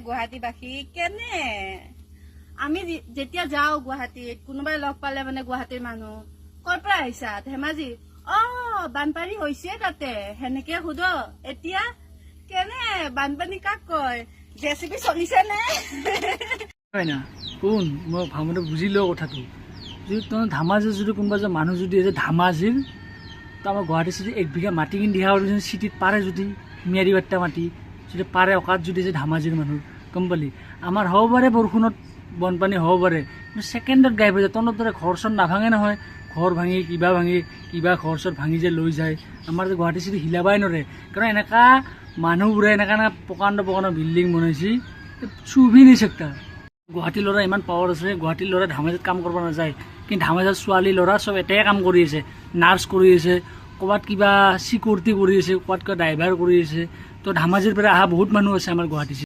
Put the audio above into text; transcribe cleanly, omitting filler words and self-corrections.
গুৱাহাটীবাসী কেনে আমি যেতিয়া যাওঁ গুৱাহাটীত কোনোবাই লগ পালে মানে গুৱাহাটীৰ মানুহ কৰ পৰা আহিছা ধেমাজি বানপানী হৈছে তাতে সেনেকে সুধ এতিয়া কেনে বানপানী কাক কয় জেচিবি চলিছে নে হয় না কোন মই ভাবতে বুজিলো কথাটো যদি তোমাৰ ধেমাজিৰ যদি কোনোবা যে মানুহ যদি আছে ধেমাজিৰ তো আমাৰ গুৱাহাটী চিটি 1 বিঘা মাটি কিনি দিয়া যদি চিটিত পাৰে যদি মিয়াৰী বাট্টা মাটি যদি পাৰে অকাত যদি যে ধেমাজিৰ মানুহ গম পালি আমাৰ হ'ব পাৰে বৰষুণত বানপানী হ'ব পাৰে কিন্তু ছেকেণ্ডত গাই হৈ যায় তনৰ দৰে ঘৰ চৰ নাভাঙে নহয় ঘৰ ভাঙি কিবা ঘৰ চৰ ভাঙি যে লৈ যায় আমাৰ যে গুৱাহাটী চিটি হিলাবাই নৰে কাৰণ এনেকা মানুহবোৰে এনেকা প্ৰকাণ্ড বিল্ডিং বনাইছে চুবি নি চেক্টা গুৱাহাটীৰ ল'ৰা ইমান পাৱাৰ আছে গুৱাহাটীৰ ল'ৰা ধেমাজিত কাম কৰিব নাযায় কিন্তু ধেমাজিৰ ছোৱালী ল'ৰা চব এটাই কাম কৰি আছে নাৰ্ছ কৰি আছে ক'ৰবাত কিবা চিকিউৰিটি কৰি আছে ক'ৰবাত কিবা ড্ৰাইভাৰ কৰি আছে তো ধেমাজিৰ পৰা অহা বহুত মানুহ আছে আমাৰ গুৱাহাটী